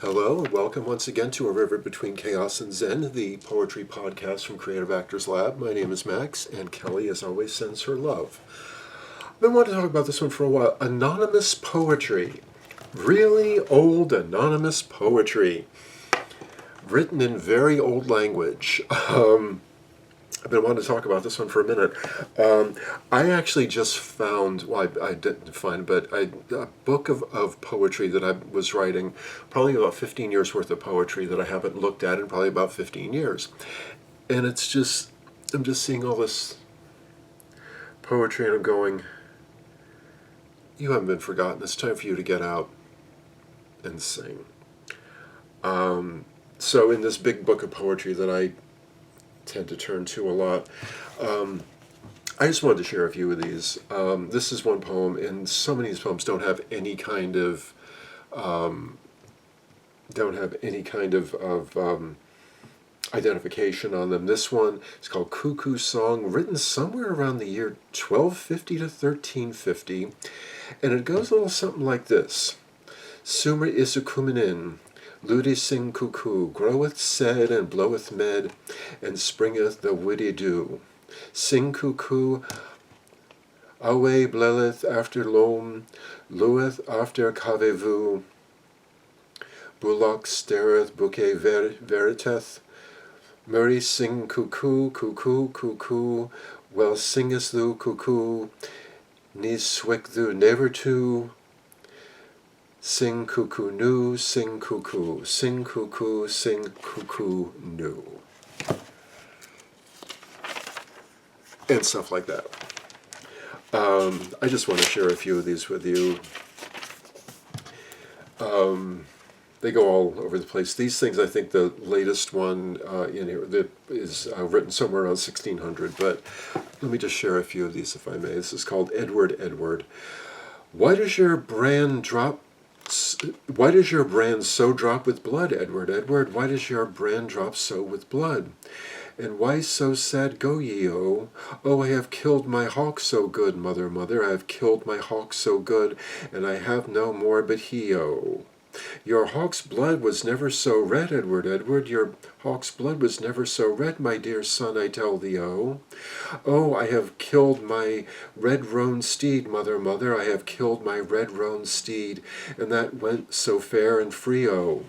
Hello, and welcome once again to A River Between Chaos and Zen, the poetry podcast from Creative Actors Lab. My name is Max, and Kelly, as always, sends her love. I've been wanting to talk about this one for a while. Anonymous poetry. Really old anonymous poetry. Written in very old language. I've been wanting to talk about this one for a minute. I actually just found, well, I didn't find, but a book of poetry that I was writing, probably about 15 years worth of poetry that I haven't looked at in probably about 15 years. And it's just, I'm just seeing all this poetry and I'm going, you haven't been forgotten. It's time for you to get out and sing. So in this big book of poetry that I tend to turn to a lot, I just wanted to share a few of these. This is one poem, and so many of these poems don't have any kind of identification on them. This one is called Cuckoo Song, written somewhere around the year 1250 to 1350, and it goes a little something like this. Sumer isukuminin, ludi sing cuckoo, groweth said and bloweth med, and springeth the witty dew. Sing cuckoo, awe bleleth after loam, lueth after cavevu, bullock stareth bouquet veriteth, Murray sing cuckoo, cuckoo, cuckoo, well singest thou cuckoo, nis swick thou never to, sing cuckoo new, sing cuckoo, sing cuckoo, sing cuckoo new. And stuff like that. I just want to share a few of these with you. They go all over the place. These things, I think the latest one in here that is written somewhere around 1600, but let me just share a few of these if I may. This is called Edward, Edward. Why does your brand so drop with blood, Edward, Edward? Why does your brand drop so with blood? And why so sad go ye, oh? Oh, I have killed my hawk so good, mother, mother, I have killed my hawk so good, and I have no more but he, oh. Your hawk's blood was never so red, Edward, Edward, your hawk's blood was never so red, my dear son, I tell thee, oh. Oh, I have killed my red-roan steed, mother, mother, I have killed my red-roan steed, and that went so fair and free, oh.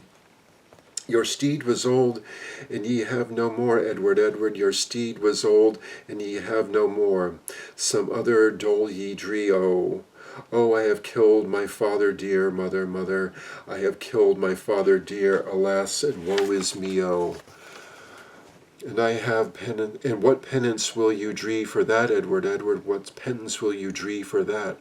Your steed was old, and ye have no more, Edward, Edward, your steed was old, and ye have no more. Some other dole ye dree, oh. Oh, I have killed my father dear, mother, mother, I have killed my father dear, alas, and woe is me, oh. And I have penance, and what penance will you dree for that, Edward, Edward, what penance will you dree for that?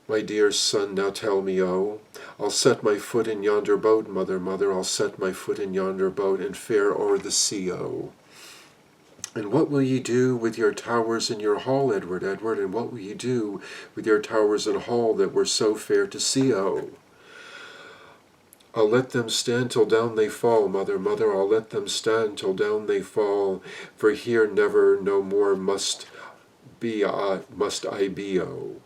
My dear son, now tell me, oh, I'll set my foot in yonder boat, mother, mother, I'll set my foot in yonder boat and fare o'er the sea, oh. And what will ye do with your towers and your hall, Edward, Edward, and what will ye do with your towers and hall that were so fair to see, oh? I'll let them stand till down they fall, mother, mother, I'll let them stand till down they fall, for here never no more must I be, oh.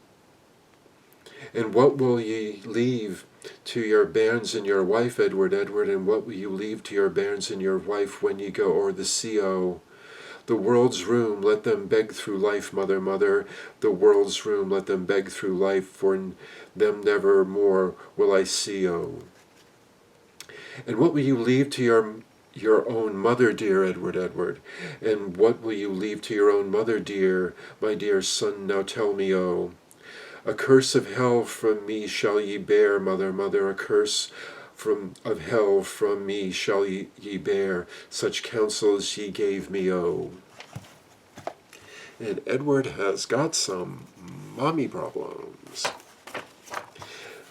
And what will ye leave to your bairns and your wife, Edward, Edward, and what will you leave to your bairns and your wife when ye go o'er the sea, oh? The world's room, let them beg through life, mother, mother, the world's room, let them beg through life, for them never more will I see, oh. And what will you leave to your own mother, dear Edward, Edward? And what will you leave to your own mother, dear, my dear son, now tell me, oh? A curse of hell from me shall ye bear, mother, mother, a curse of hell from me shall ye bear, such counsel as ye gave me, oh. And Edward has got some mommy problems.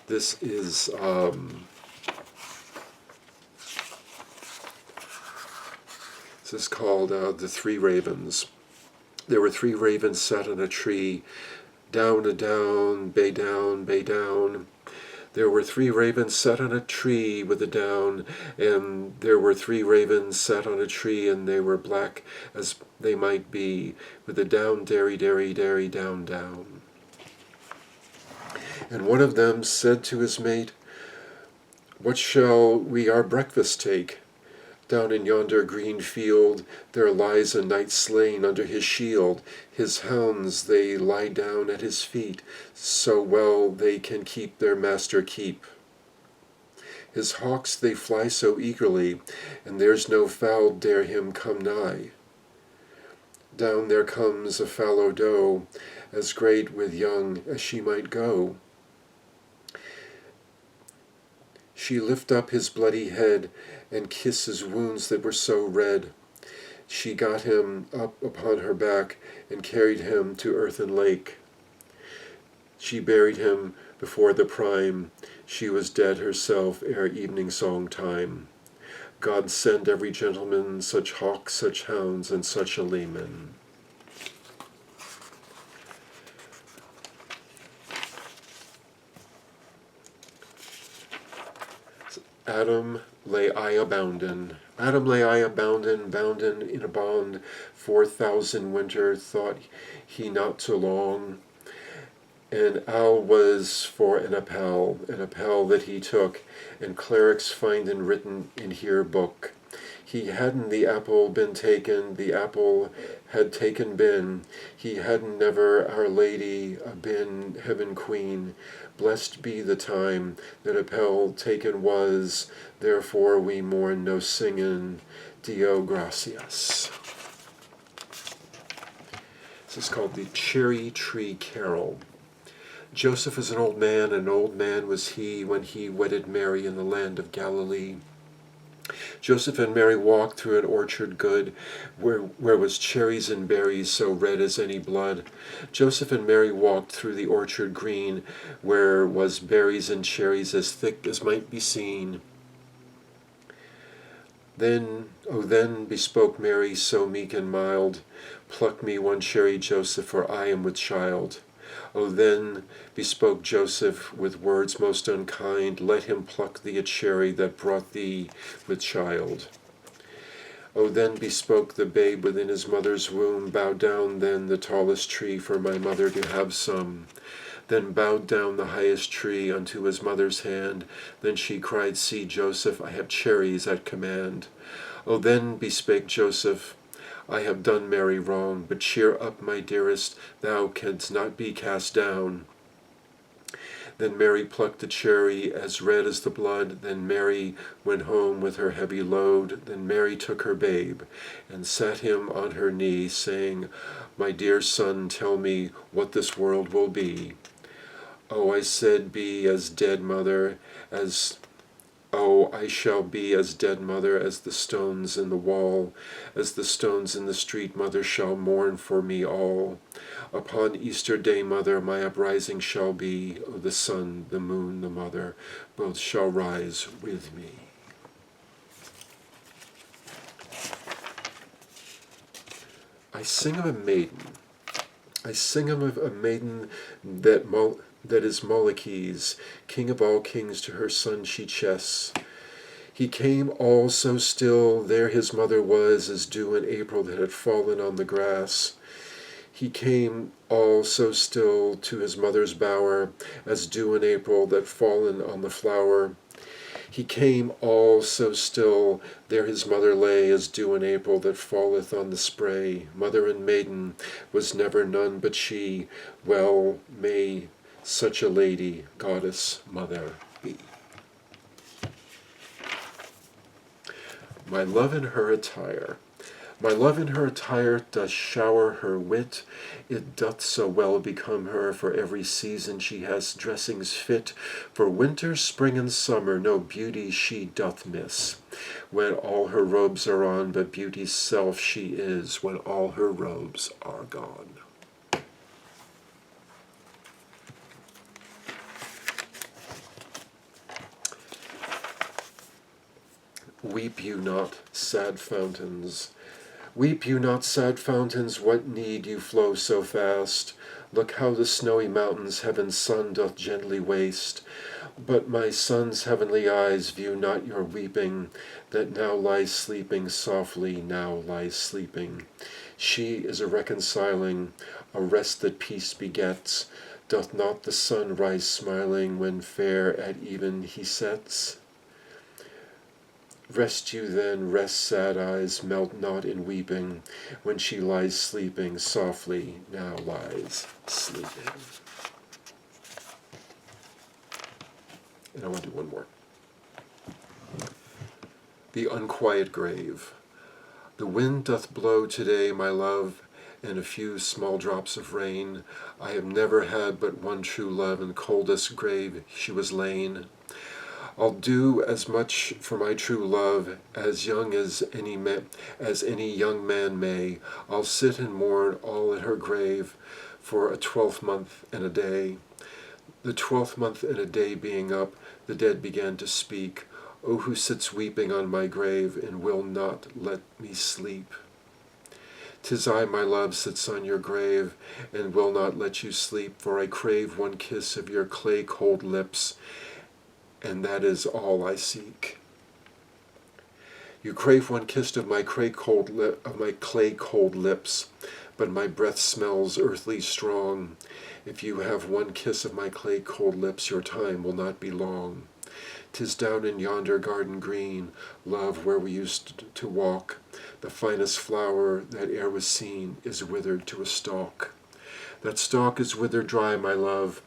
This is, called The Three Ravens. There were three ravens sat on a tree, down a down, bay down, bay down. There were three ravens sat on a tree with a down, and there were three ravens sat on a tree, and they were black as they might be, with a down, dairy, dairy, dairy, down, down. And one of them said to his mate, What shall we our breakfast take? Down in yonder green field there lies a knight slain under his shield. His hounds they lie down at his feet, so well they can keep their master keep. His hawks they fly so eagerly, and there's no fowl dare him come nigh. Down there comes a fallow doe, as great with young as she might go. She lift up his bloody head, and kiss his wounds that were so red. She got him up upon her back, and carried him to earthen lake. She buried him before the prime. She was dead herself ere evening song time. God send every gentleman such hawks, such hounds, and such a leman. Adam lay I a bounden. Adam lay I a bounden, bounden in a bond. 4,000 winter thought he not to long. And Al was for an appel that he took, and clerics finden written in here book. He hadn't the apple been taken, the apple had taken been. He hadn't never Our Lady been heaven queen. Blessed be the time that appel taken was, therefore we mourn no singin'. Dio gratias. This is called the Cherry Tree Carol. Joseph is an old man was he when he wedded Mary in the land of Galilee. Joseph and Mary walked through an orchard good, where was cherries and berries so red as any blood. Joseph and Mary walked through the orchard green, where was berries and cherries as thick as might be seen. Then bespoke Mary so meek and mild, Pluck me one cherry, Joseph, for I am with child. O then bespoke Joseph with words most unkind, Let him pluck thee a cherry that brought thee with child. O then bespoke the babe within his mother's womb, Bow down then the tallest tree for my mother to have some. Then bowed down the highest tree unto his mother's hand. Then she cried, See, Joseph, I have cherries at command. O then bespake Joseph, I have done Mary wrong, but cheer up, my dearest, thou canst not be cast down. Then Mary plucked the cherry as red as the blood. Then Mary went home with her heavy load. Then Mary took her babe and sat him on her knee, saying, My dear son, tell me what this world will be. Oh, I said, be as dead, mother, I shall be as dead, mother, as the stones in the wall, as the stones in the street, mother, shall mourn for me all. Upon Easter day, mother, my uprising shall be. Oh, the sun, the moon, the mother, both shall rise with me. I sing of a maiden. I sing of a maiden that is Molechese, king of all kings, to her son she chests. He came all so still, there his mother was, as dew in April that had fallen on the grass. He came all so still to his mother's bower, as dew in April that fallen on the flower. He came all so still, there his mother lay, as dew in April that falleth on the spray. Mother and maiden was never none but she, well may such a lady, goddess, mother be. My love in her attire. My love in her attire doth shower her wit. It doth so well become her, for every season she has dressings fit. For winter, spring, and summer no beauty she doth miss. When all her robes are on, but beauty's self she is, when all her robes are gone. Weep you not, sad fountains. Weep you not, sad fountains, what need you flow so fast? Look how the snowy mountains heaven's sun doth gently waste. But my son's heavenly eyes view not your weeping, that now lies sleeping softly, now lies sleeping. She is a reconciling, a rest that peace begets. Doth not the sun rise smiling when fair at even he sets? Rest you then, rest sad eyes, melt not in weeping, when she lies sleeping, softly now lies sleeping. And I want to do one more. The unquiet grave. The wind doth blow today, my love, and a few small drops of rain. I have never had but one true love, in coldest grave she was lain. I'll do as much for my true love as young as any young man may. I'll sit and mourn all at her grave for a 12th month and a day. The 12th month and a day being up, the dead began to speak. O who sits weeping on my grave and will not let me sleep? 'Tis I, my love, sits on your grave and will not let you sleep, for I crave one kiss of your clay-cold lips, and that is all I seek. You crave one kiss of my clay-cold lips, but my breath smells earthly strong. If you have one kiss of my clay-cold lips, your time will not be long. 'Tis down in yonder garden green, love, where we used to walk. The finest flower that e'er was seen is withered to a stalk. That stalk is withered dry, my love,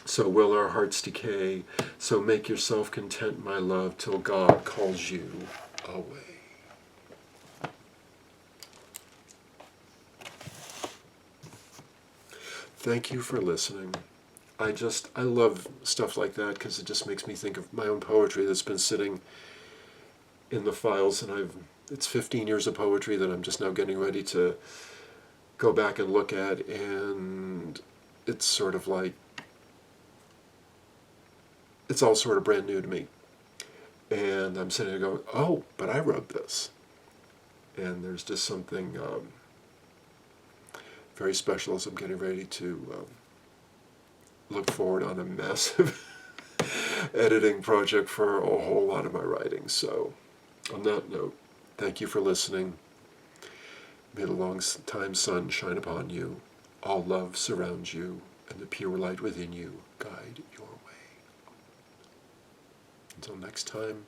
so will our hearts decay. So make yourself content, my love, till God calls you away. Thank you for listening. I love stuff like that because it just makes me think of my own poetry that's been sitting in the files, and it's 15 years of poetry that I'm just now getting ready to go back and look at, and it's sort of like, it's all sort of brand new to me. And I'm sitting there going, oh, but I wrote this. And there's just something very special as I'm getting ready to look forward on a massive editing project for a whole lot of my writing. So on that note, thank you for listening. May the long time sun shine upon you, all love surround you, and the pure light within you guide your way. Until next time,